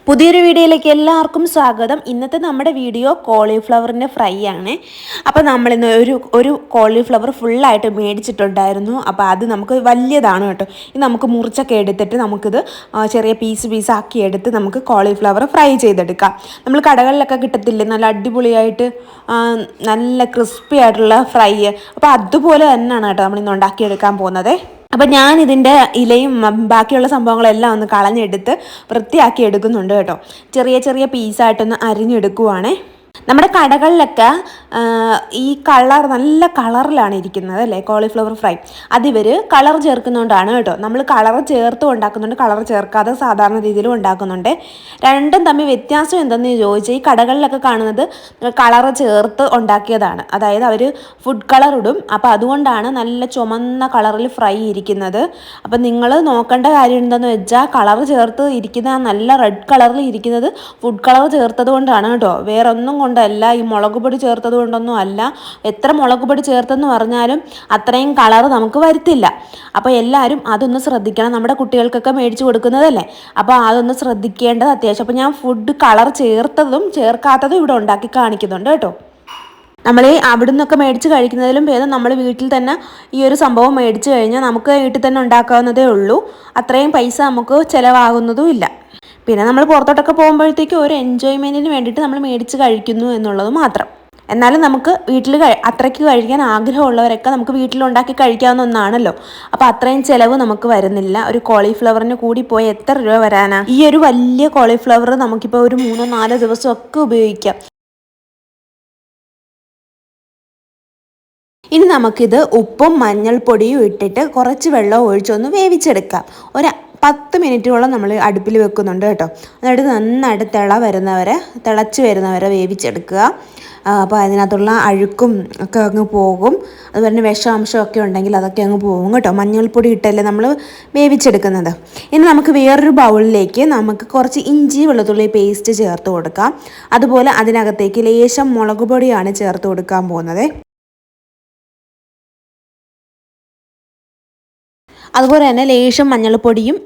പുതിയൊരു വീഡിയോയിലേക്ക് എല്ലാവർക്കും സ്വാഗതം. ഇന്നത്തെ നമ്മുടെ വീഡിയോ കോളിഫ്ലവറിൻ്റെ ഫ്രൈ ആണ്. അപ്പോൾ നമ്മളിന്ന് ഒരു കോളിഫ്ലവർ ഫുള്ളായിട്ട് മേടിച്ചിട്ടുണ്ടായിരുന്നു. അപ്പോൾ അത് നമുക്ക് വലിയതാണ് കേട്ടോ. ഇത് നമുക്ക് മുറിച്ചൊക്കെ എടുത്തിട്ട് നമുക്കിത് ചെറിയ പീസാക്കി എടുത്ത് നമുക്ക് കോളിഫ്ലവർ ഫ്രൈ ചെയ്തെടുക്കാം. നമ്മൾ കടകളിലൊക്കെ കിട്ടത്തില്ലേ നല്ല അടിപൊളിയായിട്ട് നല്ല ക്രിസ്പി ആയിട്ടുള്ള ഫ്രൈ. അപ്പോൾ അതുപോലെ തന്നെയാണ് കേട്ടോ നമ്മളിന്ന് ഉണ്ടാക്കിയെടുക്കാൻ പോകുന്നത്. അപ്പം ഞാൻ ഇതിൻ്റെ ഇലയും ബാക്കിയുള്ള സംഭവങ്ങളെല്ലാം ഒന്ന് കളഞ്ഞെടുത്ത് വൃത്തിയാക്കി എടുക്കുന്നുണ്ട് കേട്ടോ. ചെറിയ ചെറിയ പീസായിട്ടൊന്ന് അരിഞ്ഞെടുക്കുവാണേ. നമ്മുടെ കടകളിലൊക്കെ ഈ നല്ല കളറിലാണ് ഇരിക്കുന്നത് അല്ലേ കോളിഫ്ലവർ ഫ്രൈ. അതിവർ കളർ ചേർക്കുന്നതുകൊണ്ടാണ് കേട്ടോ. നമ്മൾ കളർ ചേർത്ത് ഉണ്ടാക്കുന്നുണ്ട്, കളർ ചേർക്കാതെ സാധാരണ രീതിയിലും ഉണ്ടാക്കുന്നുണ്ട്. രണ്ടും തമ്മിൽ വ്യത്യാസം എന്തെന്ന് ചോദിച്ചാൽ ഈ കടകളിലൊക്കെ കാണുന്നത് കളർ ചേർത്ത് ഉണ്ടാക്കിയതാണ്. അതായത് അവർ ഫുഡ് കളർ ഇടും. അപ്പോൾ അതുകൊണ്ടാണ് നല്ല ചുമന്ന കളറിൽ ഫ്രൈ ഇരിക്കുന്നത്. അപ്പം നിങ്ങൾ നോക്കേണ്ട കാര്യം എന്താണെന്ന് വെച്ചാൽ കളർ ചേർത്ത് ഇരിക്കുന്ന നല്ല റെഡ് കളറിൽ ഇരിക്കുന്നത് ഫുഡ് കളർ ചേർത്തത് കൊണ്ടാണ് കേട്ടോ. വേറെ ഒന്നും കൊണ്ടല്ല, ഈ മുളക് പൊടി ചേർത്തത് കൊണ്ടൊന്നും അല്ല. എത്ര മുളക് പൊടി ചേർത്തെന്ന് പറഞ്ഞാലും അത്രയും കളർ നമുക്ക് വരുത്തില്ല. അപ്പോൾ എല്ലാവരും അതൊന്ന് ശ്രദ്ധിക്കണം. നമ്മുടെ കുട്ടികൾക്കൊക്കെ മേടിച്ച് കൊടുക്കുന്നതല്ലേ, അപ്പോൾ അതൊന്ന് ശ്രദ്ധിക്കേണ്ടത് അത്യാവശ്യം. അപ്പോൾ ഞാൻ ഫുഡ് കളർ ചേർത്തതും ചേർക്കാത്തതും ഇവിടെ ഉണ്ടാക്കി കാണിക്കുന്നുണ്ട് കേട്ടോ. നമ്മൾ അവിടെ നിന്നൊക്കെ മേടിച്ച് കഴിക്കുന്നതിലും ഭേദം നമ്മൾ വീട്ടിൽ തന്നെ ഈ ഒരു സംഭവം മേടിച്ച് കഴിഞ്ഞാൽ നമുക്ക് വീട്ടിൽ തന്നെ ഉണ്ടാക്കാവുന്നതേ ഉള്ളൂ. അത്രയും പൈസ നമുക്ക് ചിലവാകുന്നതും ഇല്ല. പിന്നെ നമ്മൾ പുറത്തോട്ടൊക്കെ പോകുമ്പോഴത്തേക്കും ഒരു എൻജോയ്മെൻറ്റിന് വേണ്ടിയിട്ട് നമ്മൾ മേടിച്ച് കഴിക്കുന്നു എന്നുള്ളത് മാത്രം. എന്നാലും നമുക്ക് വീട്ടിൽ അത്രയ്ക്ക് കഴിക്കാൻ ആഗ്രഹമുള്ളവരൊക്കെ നമുക്ക് വീട്ടിലുണ്ടാക്കി കഴിക്കാവുന്ന ഒന്നാണല്ലോ. അപ്പോൾ അത്രയും ചിലവ് നമുക്ക് വരുന്നില്ല. ഒരു കോളിഫ്ലവറിന് കൂടി പോയി എത്ര രൂപ വരാനാ? ഈ ഒരു വലിയ കോളിഫ്ലവർ നമുക്കിപ്പോൾ ഒരു 3-4 ദിവസമൊക്കെ ഉപയോഗിക്കാം. ഇനി നമുക്കിത് ഉപ്പും മഞ്ഞൾപ്പൊടിയും ഇട്ടിട്ട് കുറച്ച് വെള്ളം ഒഴിച്ചൊന്ന് വേവിച്ചെടുക്കാം. 10 മിനിറ്റോളം നമ്മൾ അടുപ്പിൽ വെക്കുന്നുണ്ട് കേട്ടോ. എന്നിട്ട് നന്നായിട്ട് തിളച്ച് വരുന്നവരെ വേവിച്ചെടുക്കുക. അപ്പോൾ അതിനകത്തുള്ള അഴുക്കും ഒക്കെ അങ്ങ് പോകും. അതുപോലെ തന്നെ വിഷാംശമൊക്കെ ഉണ്ടെങ്കിൽ അതൊക്കെ അങ്ങ് പോകും കേട്ടോ. മഞ്ഞൾപ്പൊടി ഇട്ടല്ലേ നമ്മൾ വേവിച്ചെടുക്കുന്നത്. ഇനി നമുക്ക് വേറൊരു ബൗളിലേക്ക് നമുക്ക് കുറച്ച് ഇഞ്ചി വെളുത്തുള്ളി പേസ്റ്റ് ചേർത്ത് കൊടുക്കാം. അതുപോലെ അതിനകത്തേക്ക് ലേശം മുളക് പൊടിയാണ് ചേർത്ത് കൊടുക്കാൻ പോകുന്നത്. അതുപോലെ തന്നെ ലേശം മഞ്ഞൾപ്പൊടിയും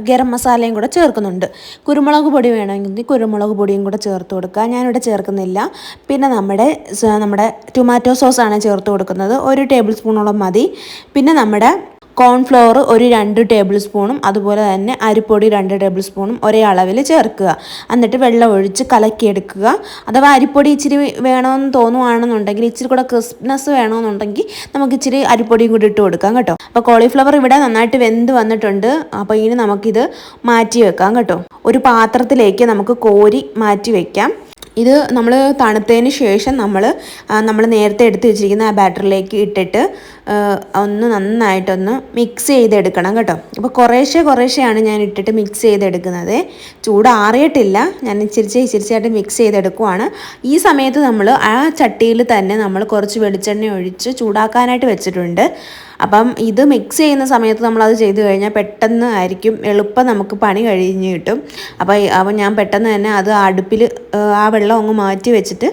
ഗരം മസാലയും കൂടെ ചേർക്കുന്നുണ്ട്. കുരുമുളക് പൊടി വേണമെങ്കിൽ കുരുമുളക് പൊടിയും കൂടെ ചേർത്ത് കൊടുക്കുക. ഞാനിവിടെ ചേർക്കുന്നില്ല. പിന്നെ നമ്മുടെ ടൊമാറ്റോ സോസാണ് ചേർത്ത് കൊടുക്കുന്നത്. 1 ടേബിൾ സ്പൂണോളം മതി. പിന്നെ നമ്മുടെ കോൺഫ്ലവർ ഒരു 2 ടേബിൾ സ്പൂണും അതുപോലെ തന്നെ അരിപ്പൊടി 2 ടേബിൾ സ്പൂണും ഒരേ അളവിൽ ചേർക്കുക. എന്നിട്ട് വെള്ളം ഒഴിച്ച് കലക്കിയെടുക്കുക. അഥവാ അരിപ്പൊടി ഇച്ചിരി വേണമെന്ന് തോന്നുവാണെന്നുണ്ടെങ്കിൽ, ഇച്ചിരി കൂടെ ക്രിസ്പ്നെസ് വേണമെന്നുണ്ടെങ്കിൽ നമുക്ക് ഇച്ചിരി അരിപ്പൊടിയും കൂടി ഇട്ട് കൊടുക്കാം കേട്ടോ. അപ്പോൾ കോളിഫ്ലവർ ഇവിടെ നന്നായിട്ട് വെന്ത് വന്നിട്ടുണ്ട്. അപ്പോൾ ഇനി നമുക്കിത് മാറ്റി വെക്കാം കേട്ടോ. ഒരു പാത്രത്തിലേക്ക് നമുക്ക് കോരി മാറ്റി വയ്ക്കാം. ഇത് നമ്മൾ തണുത്തതിന് ശേഷം നമ്മൾ നേരത്തെ എടുത്ത് വെച്ചിരിക്കുന്ന ആ ബാറ്ററിലേക്ക് ഇട്ടിട്ട് ഒന്ന് നന്നായിട്ടൊന്ന് മിക്സ് ചെയ്തെടുക്കണം കേട്ടോ. അപ്പോൾ കുറേശ്ശെയാണ് ഞാൻ ഇട്ടിട്ട് മിക്സ് ചെയ്തെടുക്കുന്നത്. ചൂടാറിയിട്ടില്ല, ഞാൻ ഇച്ചിരിച്ചായിട്ട് മിക്സ് ചെയ്തെടുക്കുവാണ്. ഈ സമയത്ത് നമ്മൾ ആ ചട്ടിയിൽ തന്നെ നമ്മൾ കുറച്ച് വെളിച്ചെണ്ണ ഒഴിച്ച് ചൂടാക്കാനായിട്ട് വെച്ചിട്ടുണ്ട്. അപ്പം ഇത് മിക്സ് ചെയ്യുന്ന സമയത്ത് നമ്മളത് ചെയ്ത് കഴിഞ്ഞാൽ പെട്ടെന്ന് ആയിരിക്കും, എളുപ്പം നമുക്ക് പണി കഴിഞ്ഞ് കിട്ടും. അപ്പോൾ ഞാൻ പെട്ടെന്ന് തന്നെ അത് അടുപ്പിൽ ആ വെള്ളം അങ്ങ് മാറ്റി വെച്ചിട്ട്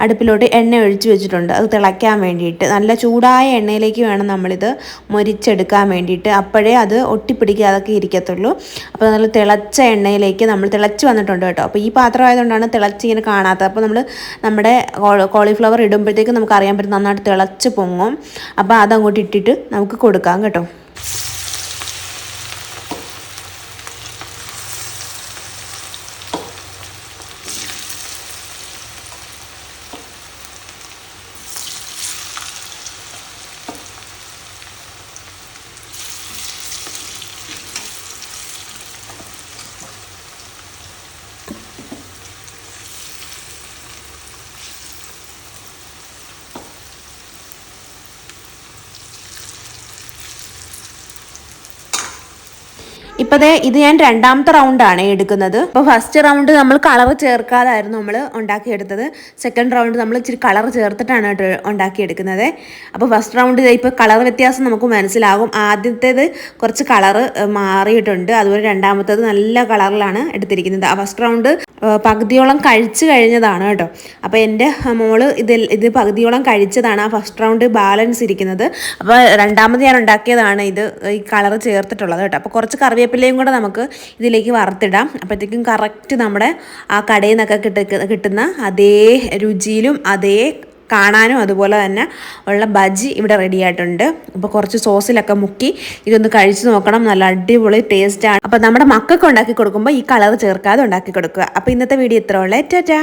അടുപ്പിലോട്ട് എണ്ണ ഒഴിച്ച് വെച്ചിട്ടുണ്ട്. അത് തിളയ്ക്കാൻ വേണ്ടിയിട്ട് നല്ല ചൂടായ എണ്ണയിലേക്ക് വേണം നമ്മളിത് മൊരിച്ചെടുക്കാൻ വേണ്ടിയിട്ട്. അപ്പോഴേ അത് ഒട്ടിപ്പിടിക്കാതൊക്കെ ഇരിക്കത്തുള്ളൂ. അപ്പോൾ നല്ല തിളച്ച എണ്ണയിലേക്ക് നമ്മൾ തിളച്ച് വന്നിട്ടുണ്ട് കേട്ടോ. അപ്പോൾ ഈ പാത്രം ആയതുകൊണ്ടാണ് തിളച്ചിങ്ങനെ കാണാത്തത്. അപ്പോൾ നമ്മുടെ കോളിഫ്ലവർ ഇടുമ്പോഴത്തേക്ക് നമുക്ക് അറിയാൻ പറ്റും നന്നായിട്ട് തിളച്ച് പൊങ്ങും. അപ്പോൾ അതങ്ങോട്ട് ഇട്ടിട്ട് നമുക്ക് കൊടുക്കാം കേട്ടോ. ഇപ്പോൾ ഇത് ഞാൻ 2ാമത്തെ റൗണ്ടാണ് എടുക്കുന്നത്. അപ്പോൾ ഫസ്റ്റ് റൗണ്ട് നമ്മൾ കളർ ചേർക്കാതായിരുന്നു നമ്മൾ ഉണ്ടാക്കിയെടുത്തത്. സെക്കൻഡ് റൗണ്ട് നമ്മൾ ഇച്ചിരി കളർ ചേർത്തിട്ടാണ് ഉണ്ടാക്കിയെടുക്കുന്നത്. അപ്പോൾ ഫസ്റ്റ് റൗണ്ട് ഇപ്പോൾ കളർ വ്യത്യാസം നമുക്ക് മനസ്സിലാകും. ആദ്യത്തേത് കുറച്ച് കളറ് മാറിയിട്ടുണ്ട്, അതുപോലെ രണ്ടാമത്തേത് നല്ല കളറിലാണ് എടുത്തിരിക്കുന്നത്. ആ ഫസ്റ്റ് റൗണ്ട് പകുതിയോളം കഴിച്ചു കഴിഞ്ഞതാണ് കേട്ടോ. അപ്പോൾ എൻ്റെ മോള് ഇത് പകുതിയോളം കഴിച്ചതാണ് ആ ഫസ്റ്റ് റൗണ്ട് ബാലൻസ് ഇരിക്കുന്നത്. അപ്പോൾ രണ്ടാമത് ഞാൻ ഉണ്ടാക്കിയതാണ് ഈ കളർ ചേർത്തിട്ടുള്ളത് കേട്ടോ. അപ്പോൾ കുറച്ച് കറിവേപ്പിലയും കൂടെ നമുക്ക് ഇതിലേക്ക് വറുത്തിടാം. അപ്പോഴത്തേക്കും കറക്റ്റ് നമ്മുടെ ആ കടയിൽ നിന്നൊക്കെ കിട്ടുന്ന അതേ രുചിയിലും അതേ കാണാനും അതുപോലെ തന്നെ ഉള്ള ബജി ഇവിടെ റെഡി ആയിട്ടുണ്ട്. അപ്പോൾ കുറച്ച് സോസിലൊക്കെ മുക്കി ഇതൊന്ന് കഴിച്ച് നോക്കണം. നല്ല അടിപൊളി ടേസ്റ്റാണ്. അപ്പോൾ നമ്മുടെ മക്കൾക്ക് ഉണ്ടാക്കി കൊടുക്കുമ്പോൾ ഈ കളർ ചേർക്കാതെ ഉണ്ടാക്കി കൊടുക്കുക. അപ്പോൾ ഇന്നത്തെ വീഡിയോ ഇത്ര ഉള്ളേ. ടാറ്റാ.